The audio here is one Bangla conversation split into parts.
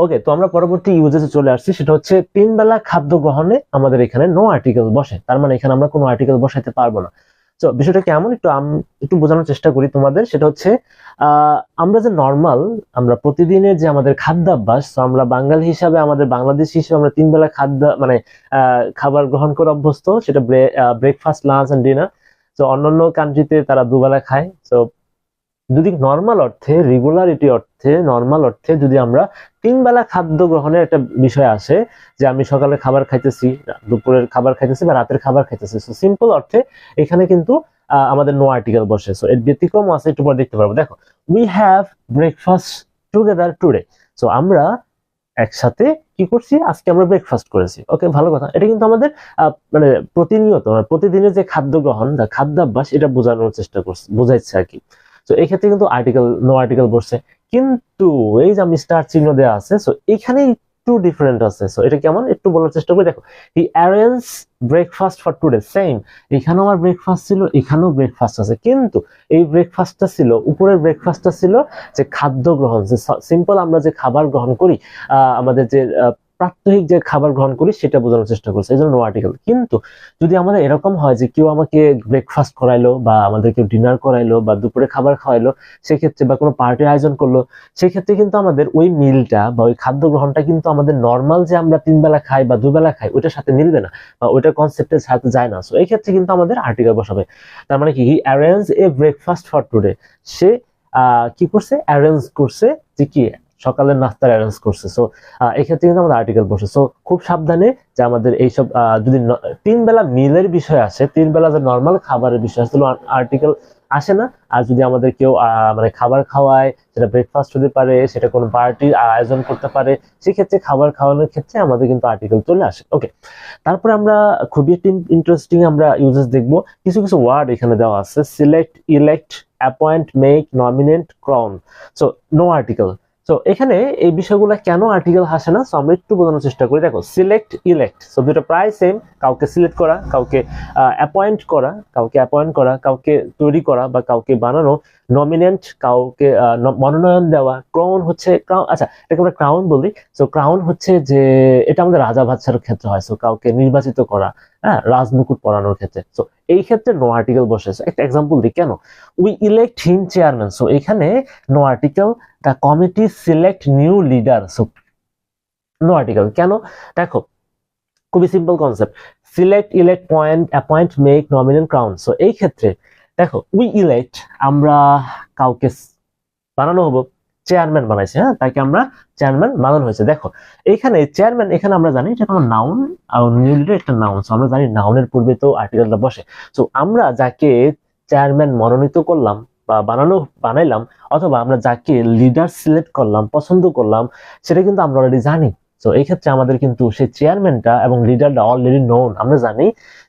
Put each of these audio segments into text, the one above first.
ওকে, তো আমরা পরবর্তী ইউজেসে চলে আসছি, সেটা হচ্ছে 3 বেলা খাদ্য গ্রহণে আমাদের এখানে নো আর্টিকেল বসে, তার মানে এখানে আমরা কোনো আর্টিকেল বসাইতে পারবো না। তো বিষয়টা কেমন একটু বোঝানোর চেষ্টা করি তোমাদের। সেটা হচ্ছে আমরা যে নর্মাল আমরা প্রতিদিনের যে আমাদের খাদ্যাভ্যাস, তো আমরা বাঙালি হিসাবে, আমাদের বাংলাদেশি হিসেবে আমরা 3 বেলা মানে খাবার গ্রহণ করে অভ্যস্ত, সেটা ব্রেকফাস্ট, লাঞ্চ এন্ড ডিনার। তো অন্যান্য কান্ট্রিতে তারা দুবেলা খায়। তো যদি নর্মাল অর্থে, রেগুলারিটি অর্থে, নর্মাল অর্থে যদি আমরা 3 বেলা খাদ্য গ্রহণের একটা বিষয় আসে, যে আমি সকালে খাবার খাইতেছি, দুপুরের খাবার খাইতেছি বা রাতের খাবার খাইতেছি, সো সিম্পল অর্থে এখানে কিন্তু আমাদের নো আর্টিকেল বসে। সো এর ব্যতিক্রম আছে, একটু পরে দেখতে পারবো। দেখো, we have breakfast together today. So আমরা একসাথে কি করছি, আজকে আমরা ব্রেকফাস্ট করেছি। ওকে, ভালো কথা। এটা কিন্তু আমাদের মানে প্রতিনিয়ত, প্রতিদিনের যে খাদ্য গ্রহণ, খাদ্যাভ্যাস, এটা বোঝানোর চেষ্টা করছে, বোঝাইছে আর কি। তো এই ক্ষেত্রে কিন্তু নো আর্টিকেল বসছে। কিন্তু এই যে স্টার চিহ্ন দেওয়া আছে, সো এখানে একটু ডিফারেন্ট আছে। সো এটা কেমন একটু বলার চেষ্টা করি। দেখো, he arrange breakfast for today, same, এখানেও আমার ব্রেকফাস্ট ছিল, এখানেও ব্রেকফাস্ট আছে, কিন্তু এই ব্রেকফাস্টটা ছিল, উপরের ব্রেকফাস্টটা ছিল যে খাদ্য গ্রহণ, যে সিম্পল আমরা যে খাবার গ্রহণ করি, আমাদের যে প্রাত্যহিক যে খাবার গ্রহণ করি, সেটা বোঝানোর চেষ্টা করছে, এই জন্য নো আর্টিকেল। কিন্তু যদি আমাদের এরকম হয় যে কেউ আমাকে ব্রেকফাস্ট করাইলো, বা আমাদের কেউ ডিনার করাইলো, বা দুপুরে খাবার খাওয়াইলো, সেক্ষেত্রে বা কোনো পার্টির আয়োজন করলো, সেক্ষেত্রে কিন্তু আমাদের ওই মিলটা বা ওই খাদ্য গ্রহণটা কিন্তু আমাদের নর্মাল যে আমরা 3 বেলা খাই বা 2 বেলা খাই, ওইটার সাথে মিলবে না, বা ওইটার কনসেপ্টের সাথে যায় না। সো এই ক্ষেত্রে কিন্তু আমাদের আর্টিকেল বসাবে। তার মানে কি, he arrange a breakfast for today, সে কি করছে, অ্যারেঞ্জ করছে, যে কি সকালের নাস্তার অ্যারেঞ্জ করছে। সো এক্ষেত্রে কিন্তু আমাদের আর্টিকেল বসে। সো খুব সাবধানে যে আমাদের এইসব যদি 3 বেলা মিলের বিষয় আসে, 3 বেলা যে নর্মাল খাবারের বিষয় আসলে আর্টিকেল আসে না। আর যদি আমাদের কেউ মানে খাবার খাওয়ায়, সেটা ব্রেকফাস্ট হতে পারে, সেটা কোনো পার্টির আয়োজন করতে পারে, সেক্ষেত্রে খাবার খাওয়ানোর ক্ষেত্রে আমাদের কিন্তু আর্টিকেল চলে আসে। ওকে, তারপরে আমরা খুবই ইন্টারেস্টিং আমরা ইউজেস দেখবো। কিছু কিছু ওয়ার্ড এখানে দেওয়া আছে, select, elect, appoint, make, nominate, crown. So no article. তো এখানে এই বিষয়গুলো কেন আর্টিকেল আসে না, সো আমরা একটু বোঝানোর চেষ্টা করি। দেখো, সিলেক্ট, ইলেক্ট, সো দুটো প্রায় সেম, কাউকে সিলেক্ট করা, কাউকে অ্যাপয়েন্ট করা, কাউকে তৈরি করা বা কাউকে বানানো, নমিনেন্ট, কাউকে মনোনয়ন দেওয়া, ক্রাউন হচ্ছে আচ্ছা, এটাকে আমরা ক্রাউন বলি। সো ক্রাউন হচ্ছে যে এটা আমাদের রাজা বাদশার ক্ষেত্রে হয়, সো কাউকে নির্বাচিত করা, হ্যাঁ, রাজমুকুট পরানোর ক্ষেত্রে। সো এই ক্ষেত্রে নো আর্টিকেল বসে। একটা এক্সাম্পল দিই কেন, we elect him chairman. So এখানে no article. The committee select new leader. So no article কেন, দেখো খুবই simple concept, select, elect, appoint, make, nominate, crown. So এই ক্ষেত্রে দেখো, উই ইলেক্ট, আমরা কাউকে বানানো হবো, চেয়ারম্যান বানাইছে, হ্যাঁ, তাকে আমরা চেয়ারম্যান বানানো হয়েছে। দেখো এখানে চেয়ারম্যান, এখানে আমরা জানি এটা কোনো নাউন, আর নিউ লিডার একটা নাউন। সো আমরা জানি নাউনের পূর্বে তো আর্টিকেলটা বসে। সো আমরা যাকে চেয়ারম্যান মনোনীত করলাম বা বানাইলাম, অথবা আমরা যাকে লিডার সিলেক্ট করলাম, পছন্দ করলাম, সেটা কিন্তু আমরা অলরেডি জানি। তো এই ক্ষেত্রে আমাদের কিন্তু সেই চেয়ারম্যানটা এবং লিডারটা অলরেডি নোন। আমরা জানি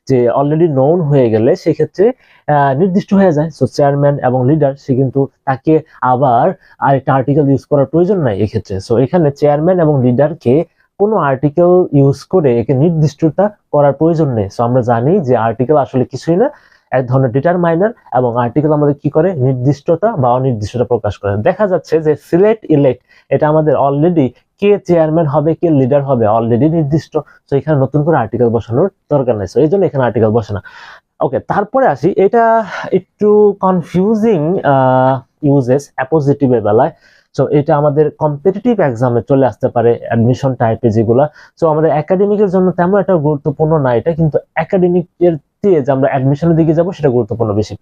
যে অলরেডি নোন হয়ে গেলে সেক্ষেত্রে নির্দিষ্ট হয়ে যায়। সো চেয়ারম্যান এবং লিডার, সে কিন্তু তাকে আবার আরেকটা আর্টিকেল ইউজ করার প্রয়োজন নাই এক্ষেত্রে। সো এখানে চেয়ারম্যান এবং লিডারকে কোনো আর্টিকেল ইউজ করে একে নির্দিষ্টতা করার প্রয়োজন নেই। সো আমরা জানি যে আর্টিকেল আসলে কিছুই না, এক ধরনের ডিটারমাইনার, এবং আর্টিকেল আমাদের কি করে, নির্দিষ্টতা বা অনির্দিষ্টতা প্রকাশ করে। দেখা যাচ্ছে যে সিলেক্ট, ইলেক্ট, এটা আমাদের অলরেডি কে চেয়ারম্যান হবে, কে লিডার হবে অলরেডি নির্দিষ্ট। তো এখানে নতুন করে আর্টিকেল বসানোর দরকার নেই। সো এই জন্য এখানে আর্টিকেল বসে না। ওকে, তারপরে আসি, এটা একটু কনফিউজিং ইউজেস অ্যাপোজিটিভের বেলায়। সো এটা আমাদের কম্পিটিটিভ এক্সামে চলে আসতে পারে, অ্যাডমিশন টাইপে যেগুলা। সো আমাদের একাডেমিকের জন্য তেমন একটা গুরুত্বপূর্ণ না এটা, কিন্তু একাডেমিকের দিয়ে যে আমরা অ্যাডমিশনের দিকে যাব, সেটা গুরুত্বপূর্ণ বেশি।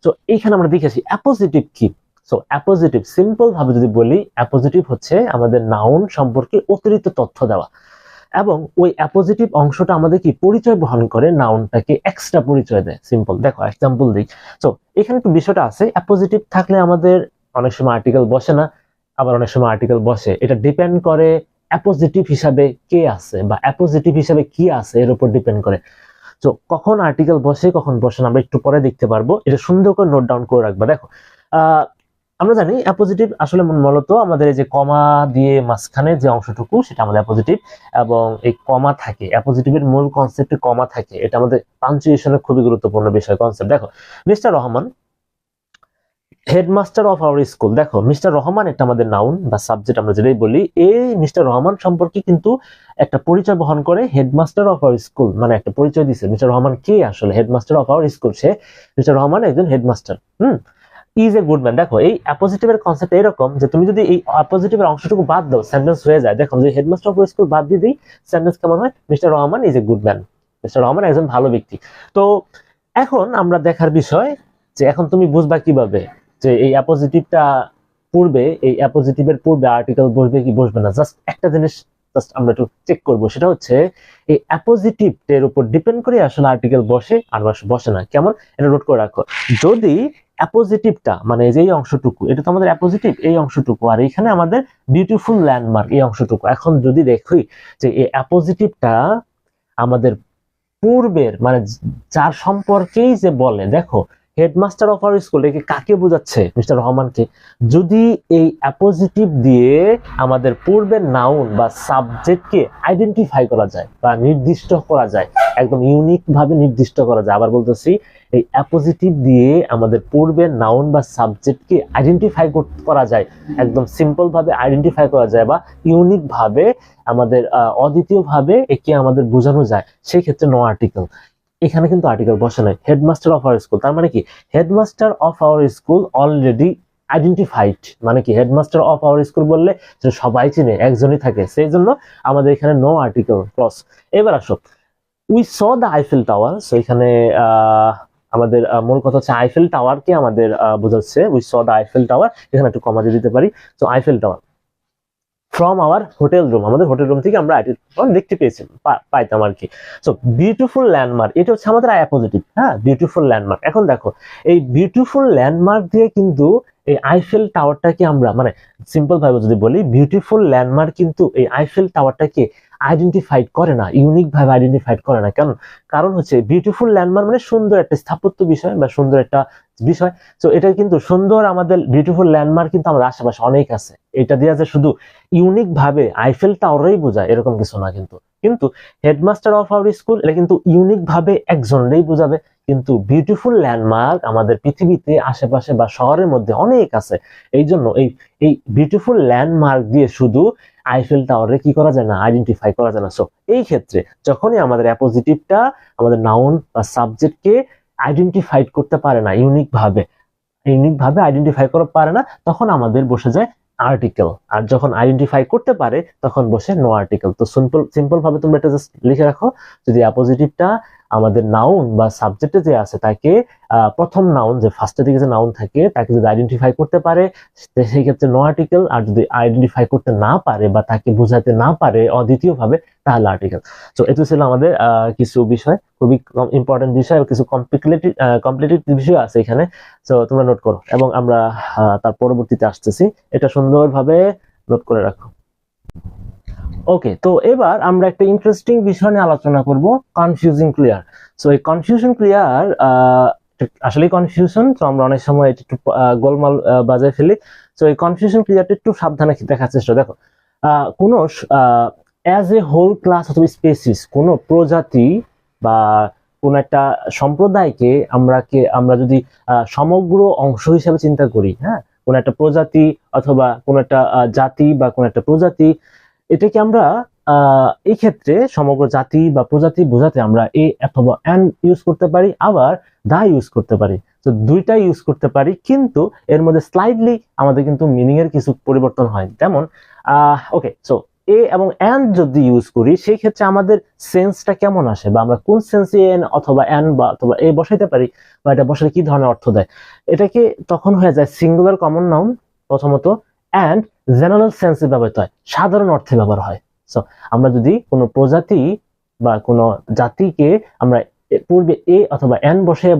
সো এইখানে আমরা দেখেছি অ্যাপোজিটিভ কি। সো অ্যাপোজিটিভ সিম্পল ভাবে যদি বলি, অ্যাপোজিটিভ হচ্ছে আমাদের নাউন সম্পর্কে অতিরিক্ত তথ্য দেওয়া, এবং ওই অ্যাপোজিটিভ অংশটা আমাদের কি পরিচয় বহন করে, নাউনটাকে এক্সট্রা পরিচয় দেয়। সিম্পল, দেখো এক্সাম্পল দিই। সো এখানে একটু বিষয়টা আছে, অ্যাপোজিটিভ থাকলে আমাদের অনেক সময় আর্টিকেল বসে না, আবার অনেক সময় আর্টিকেল বসে। এটা ডিপেন্ড করে অ্যাপোজিটিভ হিসাবে কে আছে বা অ্যাপোজিটিভ হিসাবে কি আছে, এর উপর ডিপেন্ড করে। তো কখন আর্টিকেল বসে কখন বসে না আমরা একটু পরে দেখতে পারবো, এটা সুন্দর করে নোট ডাউন করে রাখবা। দেখো আমরা জানি অ্যাপোজিটিভ আসলে মূলত আমাদের এই যে কমা দিয়ে মাঝখানে যে অংশটুকু, সেটা আমাদের অ্যাপোজিটিভ, এবং এই কমা থাকে, অ্যাপোজিটিভের মূল কনসেপ্টে কমা থাকে। এটা আমাদের পাঞ্চুয়েশনের খুবই গুরুত্বপূর্ণ বিষয়, কনসেপ্ট। দেখো, mister Rahman headmaster of our school, দেখো মিস্টার রহমান একটা আমাদের নাউন বা সাবজেক্ট আমরা যেটাই বলি, এই মিস্টার রহমান সম্পর্কে কিন্তু একটা পরিচয় বহন করে হেডমাস্টার অফ আওয়ার স্কুল, মানে একটা পরিচয় দিচ্ছে মিস্টার রহমান কে আসলে, হেডমাস্টার অফ আওয়ার স্কুল, সে মিস্টার রহমান একজন headmaster. Is a good man, দেখো এই অ্যাপোজিটিভের কনসেপ্ট এরকম যে তুমি যদি এই অ্যাপোজিটিভের অংশটুকু বাদ দাও সেন্টেন্স হয়ে যায়। দেখো যে হেডমাস্টার অফ স্কুল বাদ দিয়ে দিই, সেন্টেন্স কেমন হয়, mister Rahman is a good man, mister Rahman একজন ভালো ব্যক্তি। তো এখন আমরা দেখার বিষয় যে এখন তুমি বুঝবা কিভাবে যে এই অ্যাপোজিটিভটা পূর্বে, এই অ্যাপোজিটিভের পূর্বে আর্টিকেল বসবে কি বসবে না। জাস্ট একটা জিনিস জাস্ট আমরা একটু চেক করবো, সেটা হচ্ছে এই অ্যাপোজিটিভের উপর ডিপেন্ড করে আসলে আর্টিকেল বসে আর বসে না। কেমন, এটা নোট করে রাখো। যদি অ্যাপোজিটিভটা মানে যে এই অংশটুকু, এটা তো আমাদের অ্যাপোজিটিভ এই অংশটুকু, আর এখানে আমাদের বিউটিফুল ল্যান্ডমার্ক এই অংশটুকু, এখন যদি দেখি যে এই অ্যাপোজিটিভটা আমাদের পূর্বের মানে যার সম্পর্কেই যে বলে, দেখো হেডমাস্টার অফ আওয়ার স্কুল একে কাকে বোঝাচ্ছে, মিস্টার রহমানকে। যদি এই অ্যাপোজিটিভ দিয়ে আমাদের পূর্বের নাউন বা সাবজেক্টকে আইডেন্টিফাই করা যায় বা নির্দিষ্ট করা যায়, একদম ইউনিক ভাবে নির্দিষ্ট করা যায়, আবার বলতেছি এই অ্যাপোজিটিভ দিয়ে আমাদের পূর্বের নাউন বা সাবজেক্টকে আইডেন্টিফাই করা যায়, একদম সিম্পল ভাবে আইডেন্টিফাই করা যায় বা ইউনিক ভাবে আমাদের অদ্বিতীয় ভাবে একে আমাদের বোঝানো যায়, সেই ক্ষেত্রে নো আর্টিকেল। এখানে কিন্তু আর্টিকেল বসে নাই, হেডমাস্টার অফ আওয়ার স্কুল, তার মানে কি headmaster of our school already identified, মানে কি হেডমাস্টার অফ আওয়ার স্কুল বললে সবাই চিনে, একজনই থাকে, সেই জন্য আমাদের এখানে নো আর্টিকেল ক্লজ। এবার আসো, we saw the Eiffel tower, so এখানে আমাদের মূল কথা হচ্ছে আইফেল টাওয়ারকে আমাদের বোঝাচ্ছে, we saw the Eiffel tower, এখানে একটু কমা দিয়ে দিতে পারি। তো Eiffel tower from our hotel room, আমাদের হোটেল রুম থেকে আমরা দেখতে পেয়েছি, পাইতাম আর কি। সো বিউটিফুল ল্যান্ডমার্ক, এটা হচ্ছে আমাদের অ্যাপোজিটিভ, হ্যাঁ বিউটিফুল ল্যান্ডমার্ক। এখন দেখো এই বিউটিফুল ল্যান্ডমার্ক দিয়ে কিন্তু এই আইফেল টাওয়ারটাকে আমরা মানে সিম্পল ভাবে যদি বলি, বিউটিফুল ল্যান্ডমার্ক কিন্তু এই আইফেল টাওয়ারটাকে আইডেন্টিফাইড করে না, ইউনিক ভাবে আইডেন্টিফাইড করে না। কারণ হচ্ছে বিউটিফুল ল্যান্ডমার্ক মানে সুন্দর একটা স্থাপত্য বিষয় বা সুন্দর একটা বিষয়। তো এটা কিন্তু সুন্দর, আমাদের বিউটিফুল ল্যান্ডমার্ক কিন্তু আমাদের আশেপাশে অনেক আছে, এটা দিয়ে যে শুধু ইউনিক ভাবে আইফেল টাওয়ারই বোঝায় এরকম কিছু না। কিন্তু হেডমাস্টার অফ আওয়ার স্কুল এটা কিন্তু ইউনিক ভাবে একজনেরই বোঝাবে, কিন্তু বিউটিফুল ল্যান্ডমার্ক আমাদের পৃথিবীতে আশেপাশে বা শহরের মধ্যে অনেক আছে। এই জন্য এই বিউটিফুল ল্যান্ডমার্ক দিয়ে শুধু আইফেল টাওয়ারে কি করা যায় না, আইডেন্টিফাই করা যায় না। সো এই ক্ষেত্রে যখনই আমাদের অ্যাপোজিটিভটা আমাদের নাউন বা সাবজেক্টকে আইডেন্টিফাইড করতে পারে না ইউনিক ভাবে আইডেন্টিফাই করতে পারে না, তখন আমাদের বসে যায় আর্টিকেল। আর যখন আইডেন্টিফাই করতে পারে তখন বসে নো আর্টিকেল। তো সিম্পল ভাবে তোমরা এটা জাস্ট লিখে রাখো, যদি অ্যাপোজিটিভটা আমাদের নাউন বা সাবজেক্টে যে আছে তাকে প্রথম নাউন যে ফার্স্টের দিকে যে নাউন থাকে তাকে যদি আইডেন্টিফাই করতে পারে সেই ক্ষেত্রে নো আর্টিকেল, আর যদি আইডেন্টিফাই করতে না পারে বা তাকে বোঝাতে না পারে অদ্বিতীয় ভাবে তাহলে আর্টিকেল। তো এটা ছিল আমাদের কিছু বিষয়, খুবই ইম্পর্টেন্ট বিষয়, কিছু কমপ্লিকেটেড বিষয় আছে এখানে। তো তোমরা নোট করো এবং আমরা তার পরবর্তীতে আসতেছি, এটা সুন্দরভাবে নোট করে রাখো। ওকে, তো এবার আমরা একটা ইন্টারেস্টিং বিষয় নিয়ে আলোচনা করব, কনফিউজিং ক্লিয়ার। সো এই কনফিউশন ক্লিয়ার আসলে কনফিউশন, তো আমরা অনেক সময় এটা একটু গোলমাল বাজায় ফেলি। তো এই কনফিউশন ক্লিয়ারটা একটু সাবধানে দেখার চেষ্টা। দেখো কোন অ্যাজ এ হোল ক্লাস অথবা স্পেসিস, কোন প্রজাতি বা কোন একটা সম্প্রদায়কে আমরা যদি সমগ্র অংশ হিসেবে চিন্তা করি, হ্যাঁ কোন একটা প্রজাতি অথবা কোন একটা জাতি বা কোন একটা প্রজাতি, এটাকে আমরা এই ক্ষেত্রে সমগ্র জাতি বা প্রজাতি বোঝাতে আমরা এ অথবা এন ইউজ করতে পারি, আবার দা ইউজ করতে পারি। তো দুইটাই ইউজ করতে পারি, কিন্তু এর মধ্যে স্লাইডলি আমাদের কিন্তু মিনিং এর কিছু পরিবর্তন হয়। যেমন ওকে, সো এ এবং এন যদি ইউজ করি সেই ক্ষেত্রে আমাদের সেন্সটা কেমন আসে, বা আমরা কোন সেন্সে এন অথবা এন বা অথবা এ বসাইতে পারি, বা এটা বসালে কি ধরনের অর্থ দেয়, এটাকে তখন হয়ে যায় সিঙ্গুলার কমন নাউন প্রথমত, এন্ড জেনারেল সেন্সে ব্যবহৃত হয়, সাধারণ অর্থে ব্যবহার হয়। সো আমরা যদি কোনো প্রজাতি বা কোনো জাতিকে আমরা পূর্বে এ অথবা এন বসে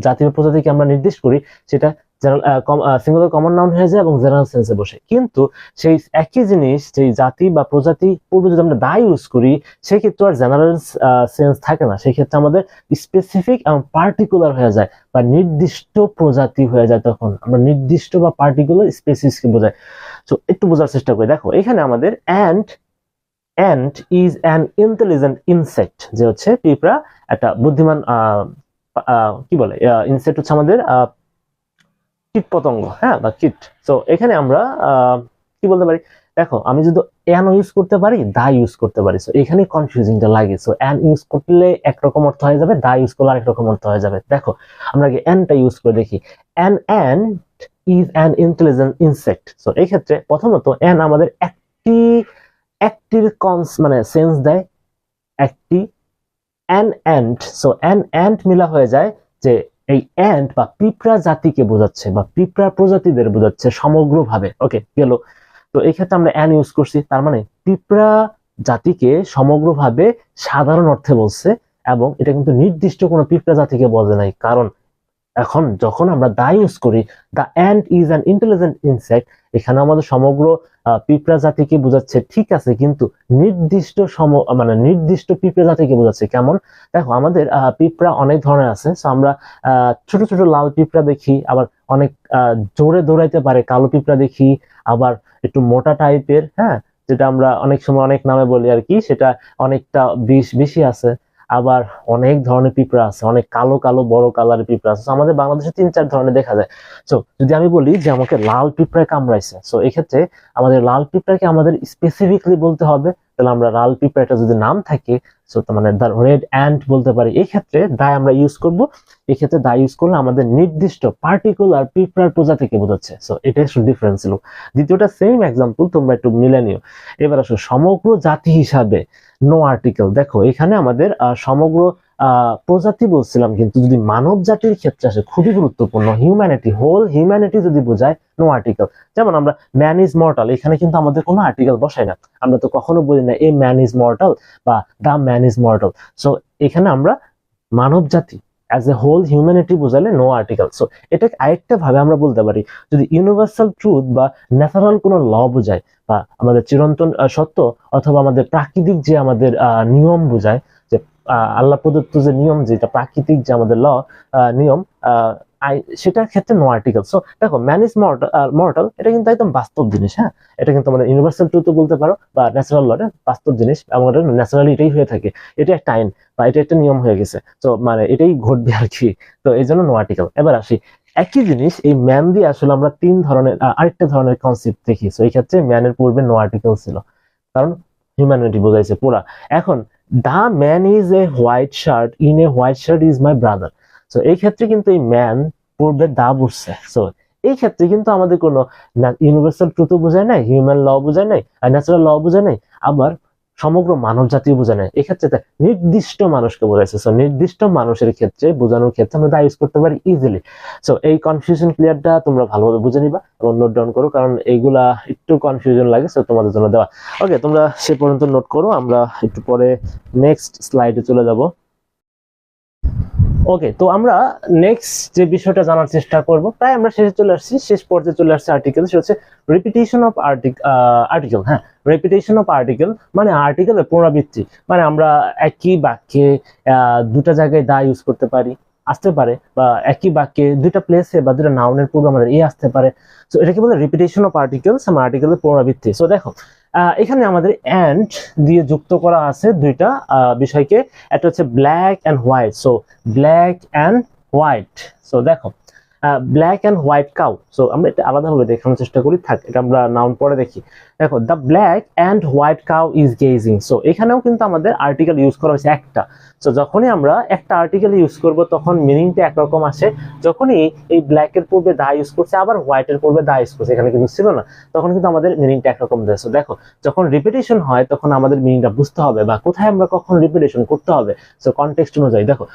জাতি বা প্রজাতিকে আমরা নির্দেশ করি, সেটা সিঙ্গুলার কমন নাউন হয়ে যায় এবং জেনারেল সেন্সে বসে। কিন্তু সেই একই জিনিস সেই জাতি বা প্রজাতি পূর্বে যদি আমরা দা ইউজ করি সেক্ষেত্রে আর জেনারেল সেন্স থাকে না, সেক্ষেত্রে আমাদের স্পেসিফিক এবং পার্টিকুলার হয়ে যায় বা নির্দিষ্ট প্রজাতি হয়ে যায়, তখন আমরা নির্দিষ্ট বা পার্টিকুলার স্পেসিসকে বোঝাই। তো একটু বোঝার চেষ্টা করি। দেখো এখানে আমাদের ant is an intelligent insect, যে হচ্ছে পিঁপড়া একটা বুদ্ধিমান কি বলে ইনসেক্ট হচ্ছে আমাদের কীট পতঙ্গ, হ্যাঁ, বা কীট। সো এখানে আমরা কি বলতে পারি, দেখো আমি যদি অ্যান ইউজ করতে পারি, দা ইউজ করতে পারি। সো এখানে কনফিউজিংটা লাগে। সো অ্যান ইউজ করলে একরকম অর্থ হয়ে যাবে, দা ইউজ করলে আরেক রকম অর্থ হয়ে যাবে। দেখো আমরা আগে অ্যানটা ইউজ করে দেখি। An is an intelligent insect. So এই ক্ষেত্রে প্রথমত অ্যান আমাদের একটির মানে সেন্স দেয়, একটি অ্যান্ট। সো অ্যান্ট মিলা হয়ে যায় যে এই অ্যান্ট বা পিঁপড়া জাতিকে বোঝাচ্ছে বা পিঁপড়া প্রজাতিদের বোঝাচ্ছে সমগ্রভাবে। ওকে, গেল। তো এই ক্ষেত্রে আমরা অ্যান ইউজ করছি, তার মানে পিঁপড়া জাতিকে সমগ্রভাবে সাধারণ অর্থে বলছে, এবং এটা কিন্তু নির্দিষ্ট কোনো পিঁপড়া জাতিকে বলে নাই। কারণ এখন যখন আমরা দা ইউজ করি, the ant is an intelligent insect, এখানে আমাদের সমগ্র পিঁপড়া জাতিকে বোঝাচ্ছে, ঠিক আছে, কিন্তু মানে নির্দিষ্ট পিঁপড়া জাতিকে বোঝাচ্ছে। কেমন? দেখো আমাদের পিঁপড়া অনেক ধরনের আছে। সো আমরা ছোট ছোট লাল পিঁপড়া দেখি, আবার অনেক জোরে দৌড়াইতে পারে কালো পিঁপড়া দেখি, আবার একটু মোটা টাইপের, হ্যাঁ, যেটা আমরা অনেক সময় অনেক নামে বলি আর কি, সেটা অনেকটা বিষ বেশি আছে। আবার অনেক ধরনের পিঁপড়া আছে, অনেক কালো কালো বড় কালারের পিঁপড়া আছে। আমাদের বাংলাদেশে 3-4 ধরনের দেখা যায়। সো যদি আমি বলি যে আমাকে লাল পিঁপড়ায় কামড়াইছে, সো এক্ষেত্রে আমাদের লাল পিঁপড়াকে আমাদের স্পেসিফিকলি বলতে হবে। তাহলে আমরা লাল পিঁপড়াটা যদি নাম থাকে, সো তার মানে দ্য রেড অ্যান্ট বলতে পারি। এই ক্ষেত্রে দা আমরা ইউজ করব। এই ক্ষেত্রে দা ইউজ করলে আমাদের নির্দিষ্ট পার্টিকুলার পিঁপড়ার প্রজাতিকে বোঝাচ্ছে। সো এটা একটু ডিফারেন্স ছিল। দ্বিতীয়টা সেম এক্সাম্পল, তোমরা একটু মিলে নিও। এবার আসো সমগ্র জাতি হিসাবে নো আর্টিকেল। দেখো এখানে আমাদের সমগ্র প্রজাতি বলছিলাম, কিন্তু যদি মানব জাতির ক্ষেত্রে আসে খুবই গুরুত্বপূর্ণ, হিউম্যানিটি, হোল হিউম্যানিটি যদি বোঝায়, নো আর্টিকেল। যেমন আমরা ম্যান ইজ মর্টাল, এখানে কিন্তু আমাদের কোনো আর্টিকেল বসাই না। আমরা তো কখনো বলি না এ ম্যান ইজ মর্টাল বা the man is mortal. So এখানে আমরা মানব জাতি অ্যাজ এ হোল হিউম্যানিটি বোঝালে নো আর্টিকেল। সো এটাকে আরেকটা ভাবে আমরা বলতে পারি, যদি ইউনিভার্সাল ট্রুথ বা ন্যাচারাল কোনো ল বোঝায়, বা আমাদের চিরন্তন সত্য, অথবা আমাদের প্রাকৃতিক যে আমাদের নিয়ম বোঝায়, যে আল্লাহ প্রদত্ত যে নিয়ম, যেটা প্রাকৃতিক যে আমাদের ল নিয়ম, সেটার ক্ষেত্রে নো আর্টিকেল। সো দেখো ম্যান ইজ মর্টাল, এটা কিন্তু একদম বাস্তব জিনিস, হ্যাঁ, এটা কিন্তু আমাদের ইউনিভার্সাল ট্রুথ বলতে পারো, বা ন্যাচারাল লটা বাস্তব জিনিস, এবং এটা ন্যাচারালি এটাই হয়ে থাকে, এটা একটা আইন বা এটা একটা নিয়ম হয়ে গেছে। তো মানে এটাই ঘটবে আর কি। তো এই জন্য নো আর্টিকেল। এবার আসি, একই জিনিস এই ম্যান দিয়ে আসলে আমরা 3 ধরনের আরেকটা ধরনের কনসেপ্ট দেখি। সো এই ক্ষেত্রে ম্যানের পূর্বে নো আর্টিকেল ছিল, কারণ হিউম্যানিটি বোঝাইছে পুরা। এখন the man is a white shirt in a white shirt is my brother. So এই ক্ষেত্রে কিন্তু এই ম্যান পূর্বে দা বুঝছে। সো এই ক্ষেত্রে কিন্তু আমাদের কোনো ইউনিভার্সাল ট্রুথ বোঝায় নাই, হিউম্যান ল বোঝায় নাই, আর ন্যাচারাল ল বোঝায় নাই, আবার সমগ্র মানব জাতীয় বোঝায় নাই। এক্ষেত্রে নির্দিষ্ট মানুষকে বোঝাইছে। সো নির্দিষ্ট মানুষের ক্ষেত্রে বোঝানোর ক্ষেত্রে আমরা দা ইউজ করতে পারি ইজিলি। সো এই কনফিউশন ক্লিয়ারটা তোমরা ভালোভাবে বুঝে নিবা এবং নোট ডাউন করো, কারণ এইগুলা একটু কনফিউশন লাগে। সো তোমাদের জন্য দেওয়া। ওকে, তোমরা সে পর্যন্ত নোট করো, আমরা একটু পরে নেক্সট স্লাইডে চলে যাব। ওকে, তো আমরা নেক্সট যে বিষয়টা জানার চেষ্টা করব, প্রায় আমরা শেষে চলে আসছি, শেষ পর্যায়ে চলে আসছে আর্টিকেল। সেটা হচ্ছে রিপিটেশন অফ আর্টিকেল। হ্যাঁ, রিপিটেশন অফ আর্টিকেল মানে আর্টিকেলের পুনরাবৃত্তি। মানে আমরা একই বাক্যে দুটা জায়গায় দা ইউজ করতে পারি, আসতে পারে, বা একই বাক্যে দুইটা প্লেসে বা দুটা নাউনের পূর্বে আমাদের এ আসতে পারে। সো এটাকে বলে রিপিটেশন অফ আর্টিকেলস, মানে আর্টিকেলের পুনরাবৃত্তি। সো দেখো এখানে আমাদের অ্যান্ড দিয়ে যুক্ত করা আছে দুইটা বিষয়কে। একটা হচ্ছে black and white. So black and white. So দেখো black and white cow. So আমরা এটা আলাদাভাবে দেখানোর চেষ্টা করি, থাক এটা আমরা নাউন পরে দেখি। দেখো the black and white cow is gazing. So এখানেও কিন্তু আমাদের আর্টিকেল ইউজ করা হয়েছে একটা। সো যখনই আমরা একটা আর্টিকেল ইউজ করব তখন মিনিংটা একরকম আসে। যখনই এই ব্ল্যাকের পূর্বে দা ইউজ করছে, আবার হোয়াইটের পূর্বে দা ইউজ করছে, এখানে কিন্তু ছিল না, তখন কিন্তু আমাদের মিনিংটা একরকম দেয়। সো দেখো যখন রিপিটেশন হয় তখন আমাদের মিনিংটা বুঝতে হবে, বা কোথায় আমরা কখন রিপিটেশন করতে হবে। সো কনটেক্সট অনুযায়ী দেখো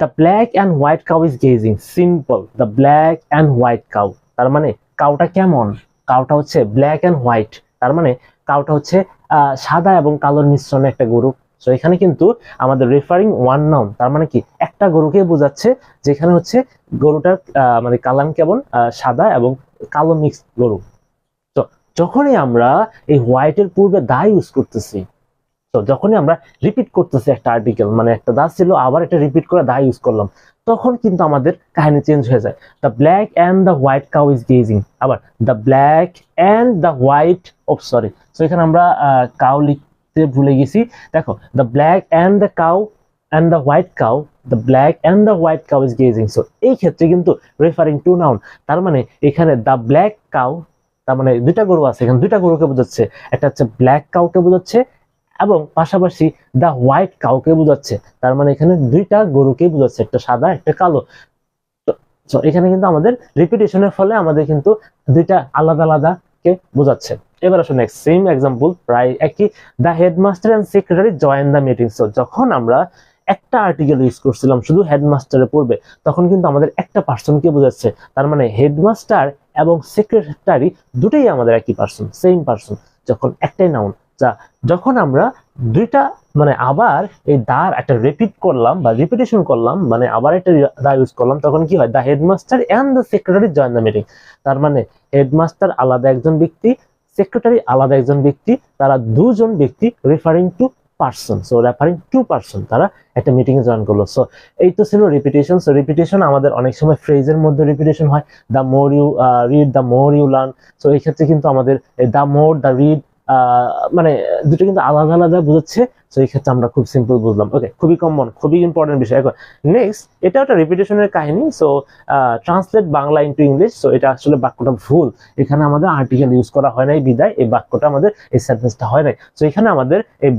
the black and white cow is gazing, simple, the black and white cow, তার মানে কাউটা কেমন? কাউটা হচ্ছে ব্ল্যাক অ্যান্ড হোয়াইট, তার মানে কাউটা হচ্ছে সাদা এবং কালোর মিশ্রণে একটা গরু। সো এখানে কিন্তু আমাদের রেফারিং ওয়ান নাউন, তার মানে কি একটা গরুকে বোঝাচ্ছে, যেখানে হচ্ছে গরুটার মানে কালার কেমন, সাদা এবং কালো মিক্স গরু। তো যখনই আমরা এই হোয়াইটের পূর্বে দা ইউজ করতেছি, তো যখনই আমরা রিপিট করতেছি একটা আর্টিকেল, মানে একটা দা ছিল আবার এটা রিপিট করে দা ইউজ করলাম, তখন কিন্তু আমাদের কাহিনী চেঞ্জ হয়ে যায়। The black and the white cow is grazing, আবার the black and the white, sorry, so এখানে আমরা কাউ লিখতে ভুলে গেছি। দেখো the black and the cow and the white cow, the black and the white cow is gazing. So এই ক্ষেত্রে কিন্তু রেফারিং টু নাউন, তার মানে এখানে the black cow, তার মানে দুইটা গরু আছে, এখানে দুইটা গরুকে বোঝাচ্ছে, একটা হচ্ছে ব্ল্যাক কাউকে বোঝাচ্ছে এবং পাশাপাশি দা হোয়াইট কাউকে বোঝাচ্ছে, তার মানে এখানে দুইটা গরুকে বোঝাচ্ছে, একটা সাদা একটা কালো। তো এখানে কিন্তু আমাদের রিপিটেশনের ফলে আমাদের কিন্তু দুইটা আলাদা আলাদা কে বোঝাচ্ছে। এবার আসলে নেক্সট সেম এক্সাম্পল, প্রায় একই, the headmaster and secretary join the meeting. So যখন আমরা একটা আর্টিকেল ইউজ করছিলাম শুধু হেডমাস্টারের পূর্বে, তখন কিন্তু আমাদের একটা পার্সনকে বোঝাচ্ছে, তার মানে হেডমাস্টার এবং সেক্রেটারি দুটোই আমাদের একই পার্সন, সেম পার্সন, যখন একটাই নাউন। যখন আমরা দুইটা মানে আবার এই দার একটা রিপিট করলাম বা রিপিটেশন করলাম, মানে আবার একটা দা ইউজ করলাম, তখন কি হয়, the headmaster and the secretary join the meeting. তার মানে হেডমাস্টার আলাদা একজন ব্যক্তি, সেক্রেটারি আলাদা একজন ব্যক্তি, তারা দুজন ব্যক্তি referring to person, so referring to person, তারা একটা মিটিং এ জয়েন করলো। সো এই তো ছিল রিপিটেশন। সো রিপিটেশন আমাদের অনেক সময় ফ্রেজের মধ্যে রিপিটেশন হয়, the more you read the more you learn. So এই ক্ষেত্রে কিন্তু আমাদের দ্য মোর দ্য রিড মানে দুটো কিন্তু আলাদা আলাদা বুঝাচ্ছে। সো এই ক্ষেত্রে আমরা খুব সিম্পল বুঝলাম। ওকে, খুবই কমন, খুবই ইম্পর্টেন্ট বিষয়। এখন নেক্সট, এটা একটা রিপিটেশনের কাহিনী। So translate Bangla into English. So এটা আসলে বাক্যটা ভুল, এখানে আমাদের আর্টিকেল ইউজ করা হয় নাই বিদায় এই বাক্যটা আমাদের, এই সেন্টেন্সটা হয় নাই। সো এখানে আমাদের এই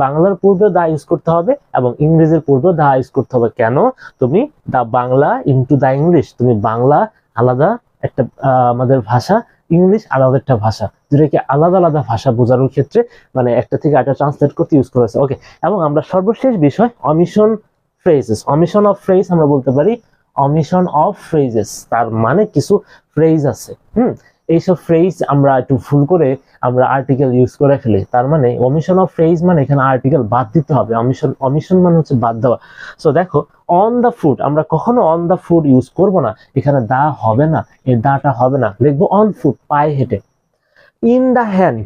বাংলার পূর্বে দা ইউজ করতে হবে এবং ইংরেজির পূর্বে দা ইউজ করতে হবে। কেন? তুমি দা বাংলা ইনটু দা ইংলিশ, তুমি বাংলা আলাদা একটা আমাদের ভাষা, ইংলিশ আলাদা একটা ভাষা, যেটাকে আলাদা আলাদা ভাষা বোঝানোর ক্ষেত্রে মানে একটা থেকে আরেকটা ট্রান্সলেট করতে ইউজ করেছে। ওকে, এবং আমরা সর্বশেষ বিষয় omission phrases. Omission of phrase আমরা বলতে পারি অমিশন অফ ফ্রেজেস, তার মানে কিছু ফ্রেজ আছে, এইসব ফ্রেজ আমরা একটু ভুল করে আমরা আর্টিকেল ইউজ করে ফেলি। তার মানে অমিশন অফ ফ্রেজ মানে এখানে আর্টিকেল বাদ দিতে হবে। অমিশন মানে হচ্ছে বাদ দেওয়া। সো দেখো, অন দ্য ফুট, আমরা কখনো অন দ্য ফুট ইউজ করব না, এখানে দা হবে না, এই দাটা হবে না, লিখবো অন ফুট, পায়ে হেঁটে। ইন দ্য হ্যান্ড,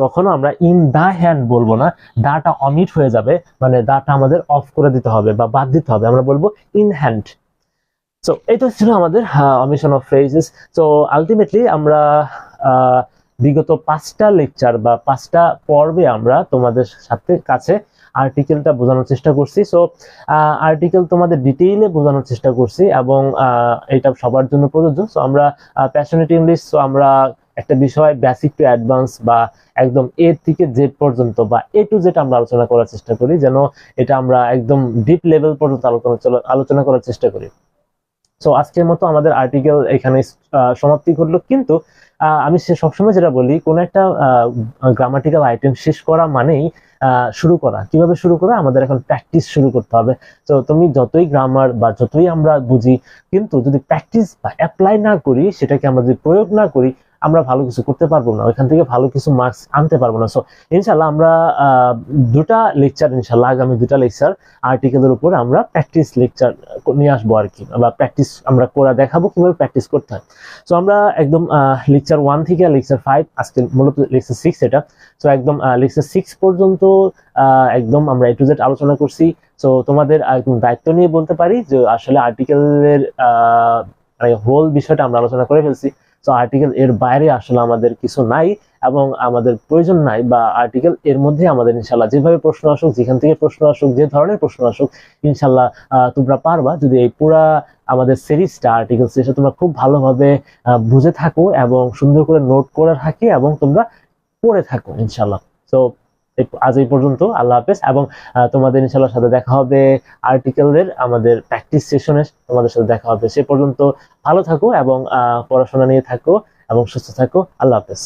কখনো আমরা ইন দ্য হ্যান্ড বলবো না, দাটা অমিট হয়ে যাবে, মানে দাটা আমাদের অফ করে দিতে হবে বা বাদ দিতে হবে, আমরা বলবো ইন হ্যান্ড। সো এটা ছিল আমাদের omission of phrases. So ultimately আমরা বিগত 5টা লেকচার বা 5টা পর্বে আমরা তোমাদের সাথে কাছে আর্টিকেলটা বোঝানোর চেষ্টা করছি। সো আর্টিকেল তোমাদের ডিটেইলে বোঝানোর চেষ্টা করছি এবং এটা সবার জন্য প্রযোজ্য। সো আমরা প্যাশনেট ইংলিশ, সো আমরা একটা বিষয় বেসিক টু অ্যাডভান্স বা একদম এ থেকে জেড পর্যন্ত বা এ টু জেড আমরা আলোচনা করার চেষ্টা করি, যেন এটা আমরা একদম ডিপ লেভেল পর্যন্ত আলোচনা করার চেষ্টা করি। সো আজকের মতো আমাদের আর্টিকেল এখানে সমাপ্তি ঘটলো। কিন্তু আমি সবসময় যেটা বলি, কোন একটা গ্রামাটিক্যাল আইটেম শেষ করা মানেই শুরু করা। কিভাবে শুরু করা? আমাদের এখন প্র্যাকটিস শুরু করতে হবে। তো তুমি যতই গ্রামার বা যতই আমরা বুঝি, কিন্তু যদি প্র্যাকটিস বা অ্যাপ্লাই না করি, সেটাকে আমরা যদি প্রয়োগ না করি, আমরা ভালো কিছু করতে পারবো না, ওইখান থেকে ভালো কিছু মার্কস আনতে পারবো না। সো ইনশাল্লাহ আমরা দুটা লেকচার, ইনশাল্লাহ আগামী দুটা লেকচার আর্টিকেলের উপর আমরা প্র্যাকটিস লেকচার নিয়ে আসবো আর কি, বা প্র্যাকটিস আমরা করে দেখাবো কিভাবে প্র্যাকটিস করতে হয়। সো আমরা একদম লেকচার 1 থেকে লেকচার 5, আজকে মূলত লেকচার 6 এটা। সো একদম লেকচার 6 পর্যন্ত একদম আমরা এ টু জেড আলোচনা করছি। সো তোমাদের একদম দায়িত্ব নিয়ে বলতে পারি যে আসলে আর্টিকেলের হোল বিষয়টা আমরা আলোচনা করে ফেলছি। সো আর্টিকেল এর বাইরে আসলে আমাদের কিছু নাই এবং আমাদের প্রয়োজন নাই, বা আর্টিকেল এর মধ্যে আমাদের ইনশাল্লাহ যেভাবে প্রশ্ন আসুক, যেখান থেকে প্রশ্ন আসুক, যে ধরনের প্রশ্ন আসুক, ইনশাল্লাহ তোমরা পারবা, যদি এই পুরা আমাদের সিরিজটা আর্টিকেল সিরিজটা তোমরা খুব ভালোভাবে বুঝে থাকো এবং সুন্দর করে নোট করে থাকি এবং তোমরা পড়ে থাকো ইনশাল্লাহ। সো আজ এই পর্যন্ত, আল্লাহ হাফেজ। এবং তোমাদের ইনশাল্লাহ সাথে দেখা হবে আর্টিকেলের আমাদের প্র্যাকটিস সেশনে, তোমাদের সাথে দেখা হবে। সে পর্যন্ত ভালো থাকো এবং পড়াশোনা নিয়ে থাকো এবং সুস্থ থাকো। আল্লাহ হাফেজ।